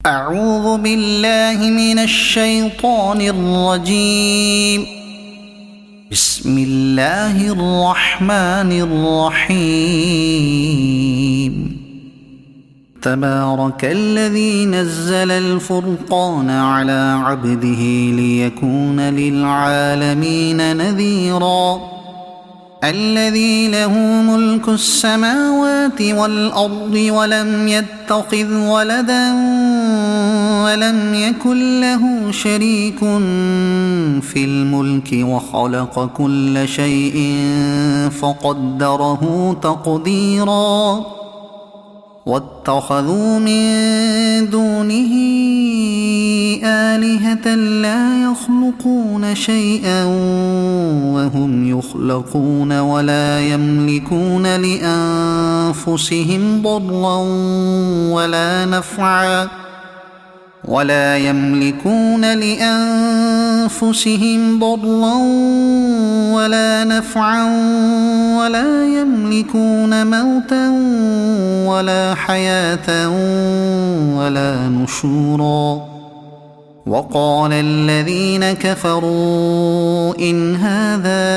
أعوذ بالله من الشيطان الرجيم. بسم الله الرحمن الرحيم. تبارك الذي نزل الفرقان على عبده ليكون للعالمين نذيرا. الذي له ملك السماوات والأرض ولم يتخذ ولدا ولم يكن له شريك في الملك وخلق كل شيء فقدره تقديرا. واتخذوا من دونه آلهة لا يخلقون شيئا وهم يخلقون ولا يملكون لأنفسهم ضرا ولا نفعا ولا يملكون موتا ولا حياة ولا نشورا. وقال الذين كفروا إن هذا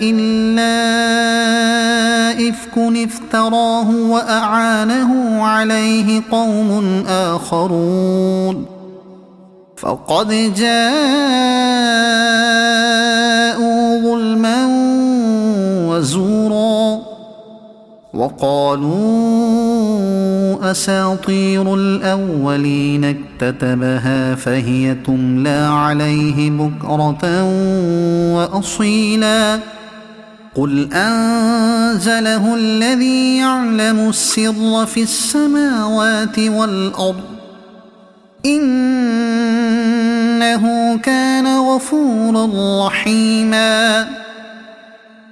إلا إفك افتراه وأعانه عليه قوم آخرون فقد جاءوا ظلما وزورا. وقالوا أساطير الأولين اكتتبها فهي تملى عليه بكرة وأصيلا. قل أنزله الذي يعلم السر في السماوات والأرض إنه كان غفورا رحيما.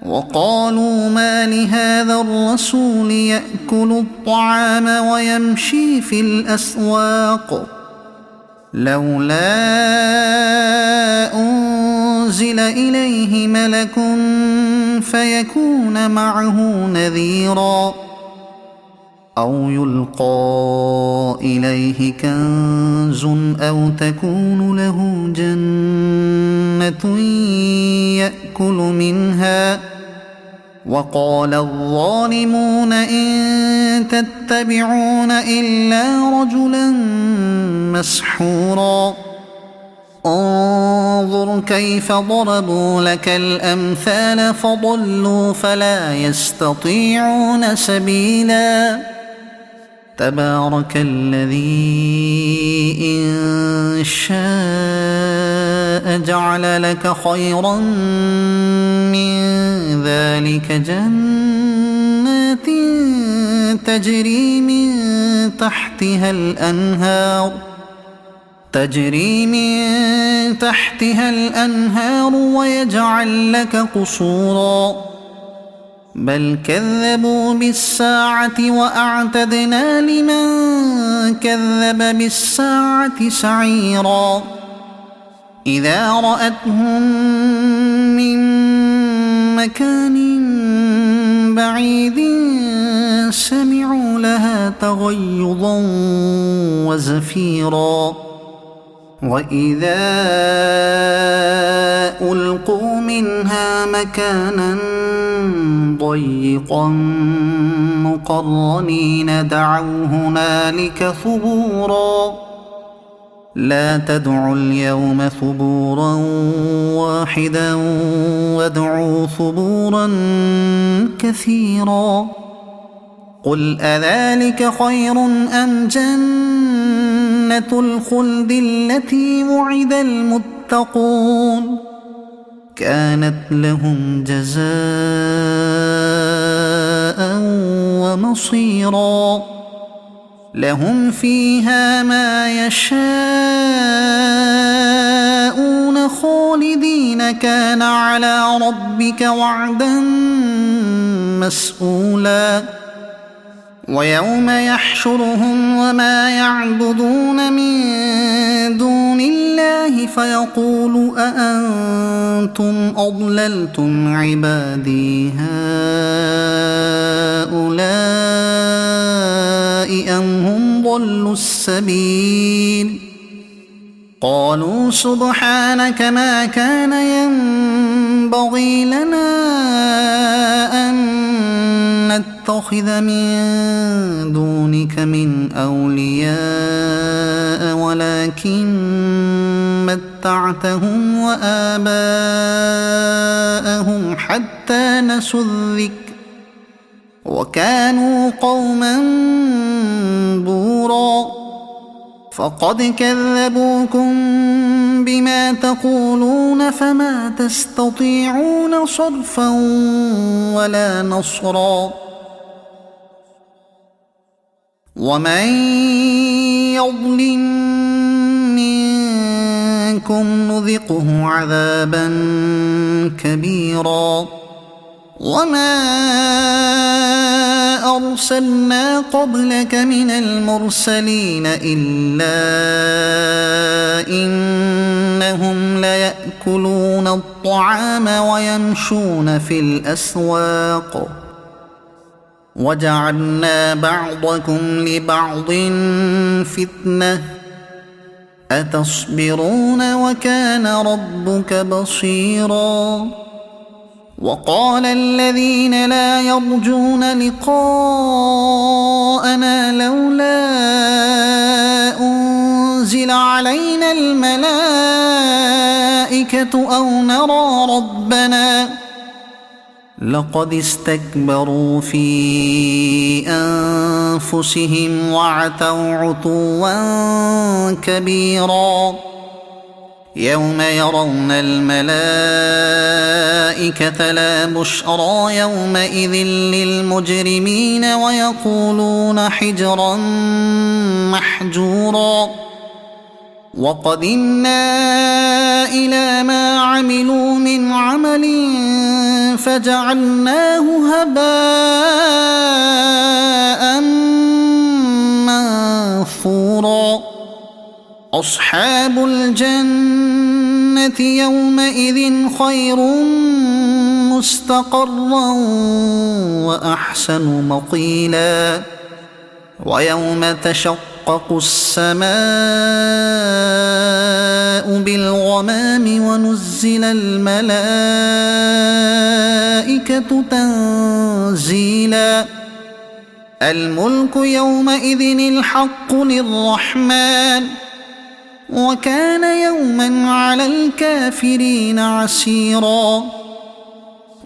وقالوا ما لهذا الرسول يأكل الطعام ويمشي في الأسواق لولا أنزل إليه ملك فيكون معه نذيرا أو يلقى إليه كنز أو تكون له جنة يأكل منها. وقال الظالمون إن تتبعون إلا رجلا مسحورا. انظر كيف ضربوا لك الأمثال فضلوا فلا يستطيعون سبيلا. تبارك الذي إن شاء جعل لك خيرا من ذلك جنات تجري من تحتها الأنهار ويجعل لك قصورا. بل كذبوا بالساعة وأعتدنا لمن كذب بالساعة سعيرا. إذا رأتهم من مكان بعيد سمعوا لها تغيظا وزفيرا. وإذا ألقوا منها مكانا ضيقا مقرنين دعوا هنالك ثبورا. لا تدعوا اليوم ثبورا واحدا وادعوا ثبورا كثيرا. قل أذلك خير أم جنة الخلد التي وعد المتقون كانت لهم جزاء ومصيرا. لهم فيها ما يشاءون خالدين كان على ربك وعدا مسئولا. ويوم يحشرهم وما يعبدون من دون الله فيقول أأنتم أضللتم عبادي هؤلاء أم هم ضلوا السبيل قالوا سبحانك ما كان ينبغي لنا أن نتخذ من دونك من أولياء ولكن متعتهم وآباءهم حتى نسوا الذكر وكانوا قوما بورا فقد كذبوكم بما تقولون فما تستطيعون صرفا ولا نصرا ومن يظلم منكم نذقه عذابا كبيرا وما أرسلنا قبلك من المرسلين إلا إنهم ليأكلون الطعام ويمشون في الأسواق وجعلنا بعضكم لبعض فتنة أتصبرون وكان ربك بصيرا وقال الذين لا يرجون لقاءنا لولا أنزل علينا الملائكة أو نرى ربنا لقد استكبروا في أنفسهم وعتوا عتوا كبيرا يوم يرون الملائكة لا بشرى يومئذ للمجرمين ويقولون حجرا محجورا وقدمنا إلى ما عملوا من عمل فجعلناه هباء منثورا أصحاب الجنة يومئذ خير مستقرا وأحسن مقيلا ويوم تشقق السماء بالغمام ونزل الملائكة تنزيلا الملك يومئذ الحق للرحمن وكان يوما على الكافرين عسيرا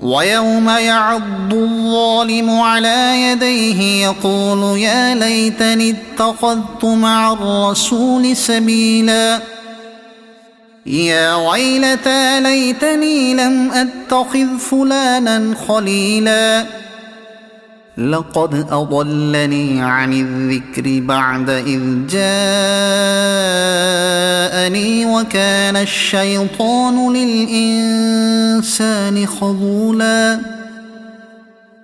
ويوم يعض الظالم على يديه يقول يا ليتني اتخذت مع الرسول سبيلا يا ويلتى ليتني لم أتخذ فلانا خليلا لقد أضلني عن الذكر بعد إذ جاءني وكان الشيطان للإنسان خذولا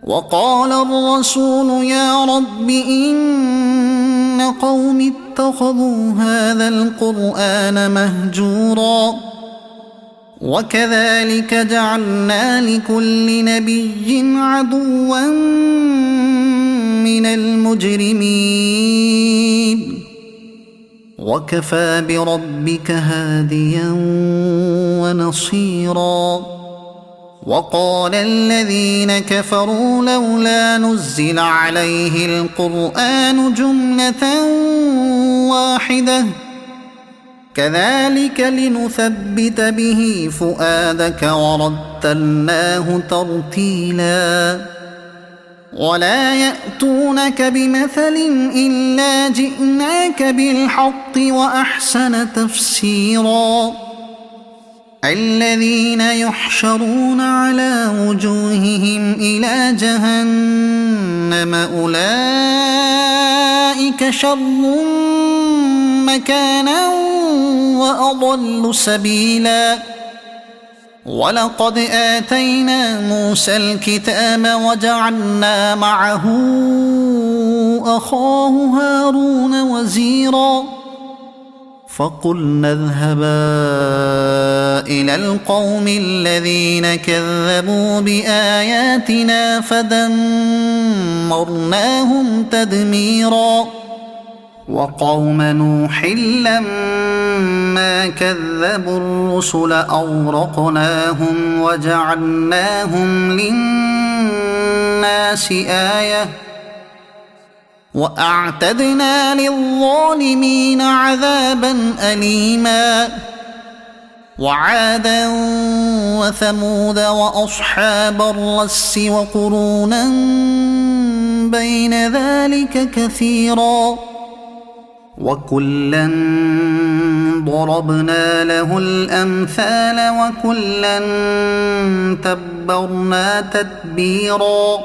وقال الرسول يا رب إن قوم اتخذوا هذا القرآن مهجورا وكذلك جعلنا لكل نبي عدوا من المجرمين وكفى بربك هاديا ونصيرا وقال الذين كفروا لولا نزل عليه القرآن جملة واحدة كذلك لنثبت به فؤادك ورتلناه ترتيلا ولا يأتونك بمثل إلا جئناك بالحق وأحسن تفسيرا الذين يحشرون على وجوههم إلى جهنم أولئك شر مكانا وأضل سبيلا ولقد آتينا موسى الكتاب وجعلنا معه أخاه هارون وزيرا فقلنا اذهبا إلى القوم الذين كذبوا بآياتنا فدمرناهم تدميرا وقوم نوح لما كذبوا الرسل أغرقناهم وجعلناهم للناس آية وأعتدنا للظالمين عذابا أليما وعادا وثمود وأصحاب الرس وقرونا بين ذلك كثيرا وكلا ضربنا له الأمثال وكلا تبرنا تتبيرا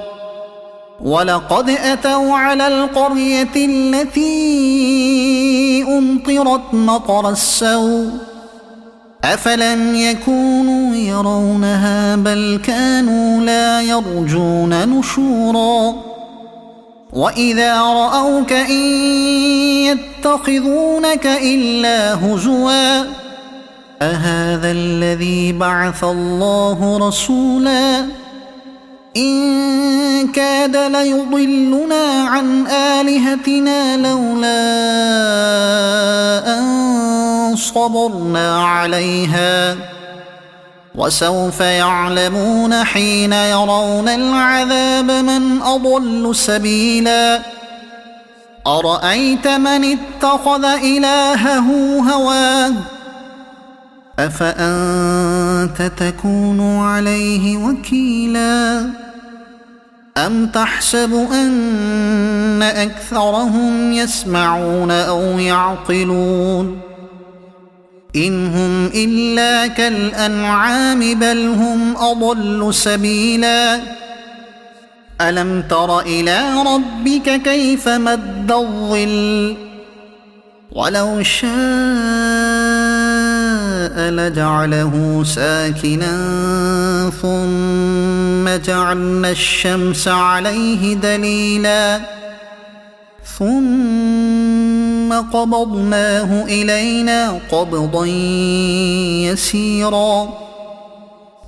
ولقد أتوا على القرية التي أمطرت مطر السوء أفلم يكونوا يرونها بل كانوا لا يرجون نشورا وإذا رأوك إن يتخذونك إلا هزوا أهذا الذي بعث الله رسولا إن كاد ليضلنا عن آلهتنا لولا أن صبرنا عليها وسوف يعلمون حين يرون العذاب من أضل سبيلا أرأيت من اتخذ إلهه هواه أفأنت تكون عليه وكيلا أم تحسب أن أكثرهم يسمعون أو يعقلون إن هم إلا كالأنعام بل هم أضل سبيلا ألم تر إلى ربك كيف مد الظل ولو شاء لجعله ساكنا ثم جعلنا الشمس عليه دليلا ثم قبضناه إلينا قبضا يسيرا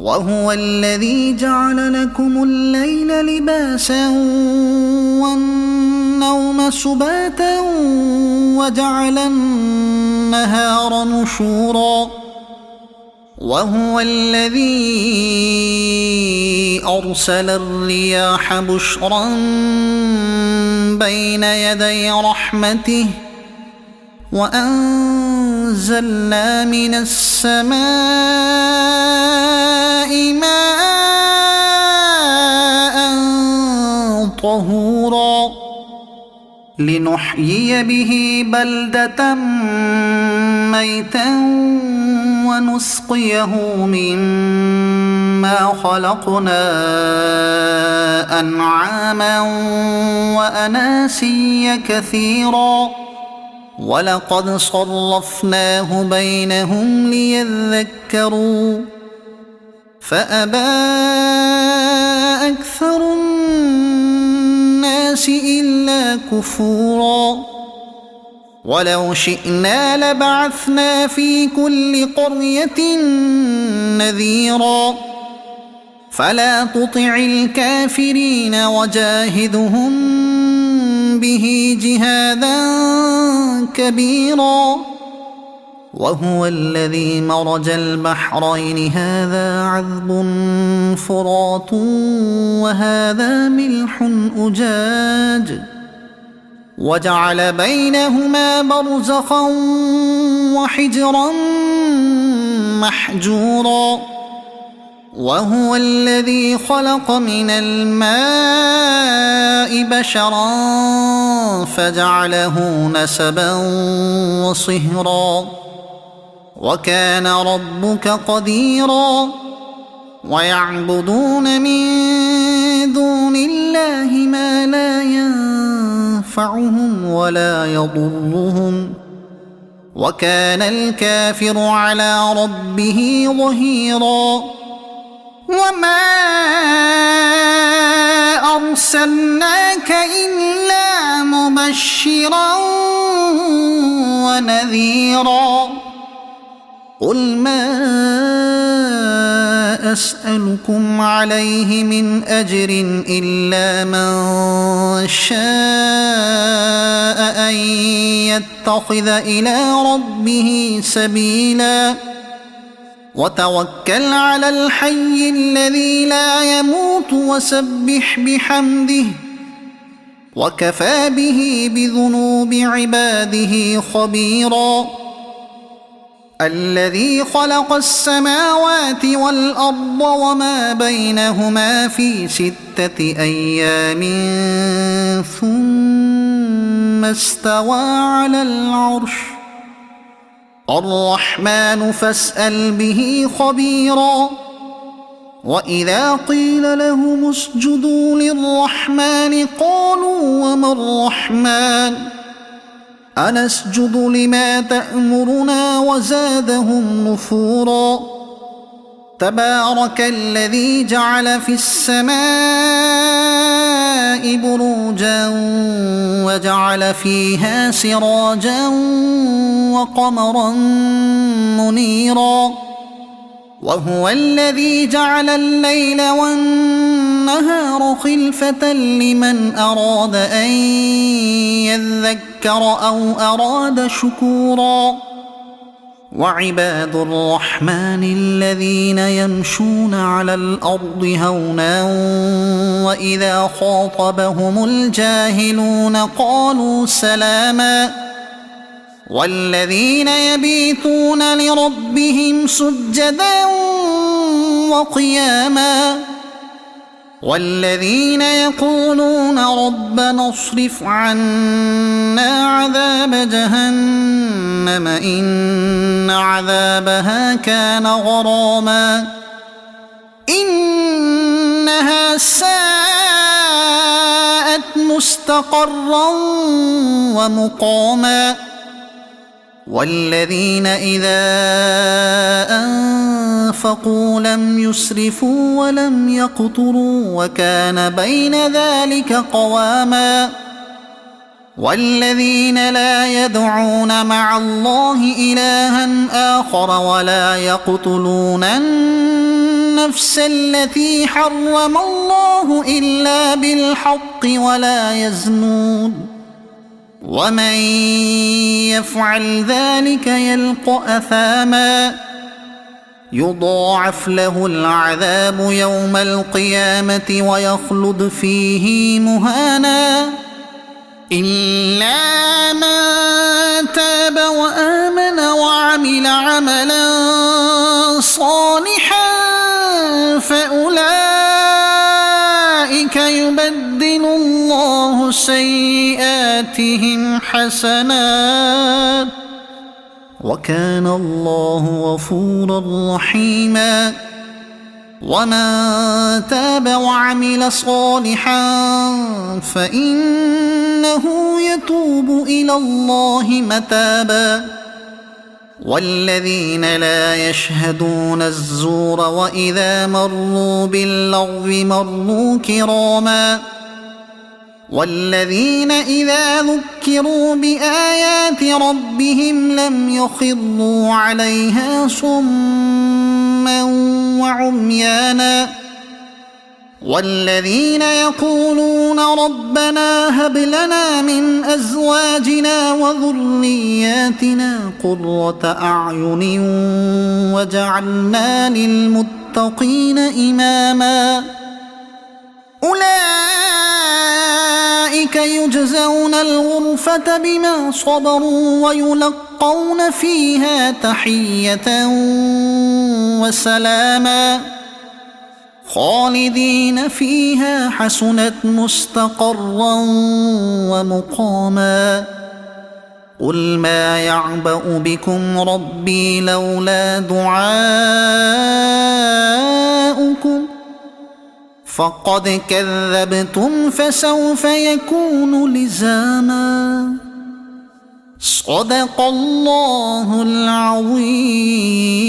وهو الذي جعل لكم الليل لباسا والنوم سباتا وجعل النهار نشورا وهو الذي أرسل الرياح بشرا بين يدي رحمته وأنزلنا من السماء ماء طهورا لنحيي به بلدة ميتا ونسقيه مما خلقنا أنعاما وأناسيا كثيرا ولقد صرفناه بينهم ليذكروا فأبى أكثر الناس إلا كفورا ولو شئنا لبعثنا في كل قرية نذيرا فلا تطع الكافرين وجاهدهم به جهادا كبيرا وهو الذي مرج البحرين هذا عذب فرات وهذا ملح أجاج وجعل بينهما برزخا وحجرا محجورا وهو الذي خلق من الماء بشرا فجعله نسبا وصهرا وكان ربك قديرا ويعبدون من دون الله ما لا ينفعهم ولا يضرهم وكان الكافر على ربه ظهيرا وما أرسلناك إلا مبشرا ونذيرا قل ما أسألكم عليه من أجر إلا من شاء أن يتخذ إلى ربه سبيلا وتوكل على الحي الذي لا يموت وسبح بحمده وكفى به بذنوب عباده خبيرا الذي خلق السماوات والأرض وما بينهما في 6 أيام ثم استوى على العرش الرحمن فاسأل به خبيرا وإذا قيل لهم اسجدوا للرحمن قالوا وما الرحمن أنسجد لما تأمرنا وزادهم نفورا تبارك الذي جعل في السماء بروجا وجعل فيها سراجا وقمرا منيرا وهو الذي جعل الليل والنهار خلفة لمن أراد أن يذكر أو أراد شكورا وعباد الرحمن الذين يمشون على الأرض هونا وإذا خاطبهم الجاهلون قالوا سلاما والذين يبيتون لربهم سجدا وقياما والذين يقولون ربنا اصرف عنا عذاب جهنم إن عذابها كان غراما إنها ساءت مستقرا ومقاما والذين إذا أنفقوا لم يسرفوا ولم يقتروا وكان بين ذلك قواما والذين لا يدعون مع الله إلها آخر ولا يقتلون النفس التي حرم الله إلا بالحق ولا يزنون ومن يفعل ذلك يلق أثاما يضاعف له العذاب يوم القيامة ويخلد فيه مهانا إلا من تاب وآمن وعمل عملا صالحا فأولئك يبدل الله سيئاتهم حسنات وكان الله غفورا رحيما ومن تاب وعمل صالحا فإنه يتوب إلى الله متابا والذين لا يشهدون الزور وإذا مروا باللغو مروا كراما والذين إذا ذكروا بآيات ربهم لم يخروا عليها صما وعميانا والذين يقولون ربنا هب لنا من أزواجنا وذرياتنا قرة أعين وجعلنا للمتقين إماما أولئك يجزون الغرفة بما صبروا ويلقون فيها تحية وسلاما خالدين فيها حسنت مستقرا ومقاما قل ما يعبأ بكم ربي لولا دعاؤكم فقد كذبتم فسوف يكون لزاما صدق الله العظيم.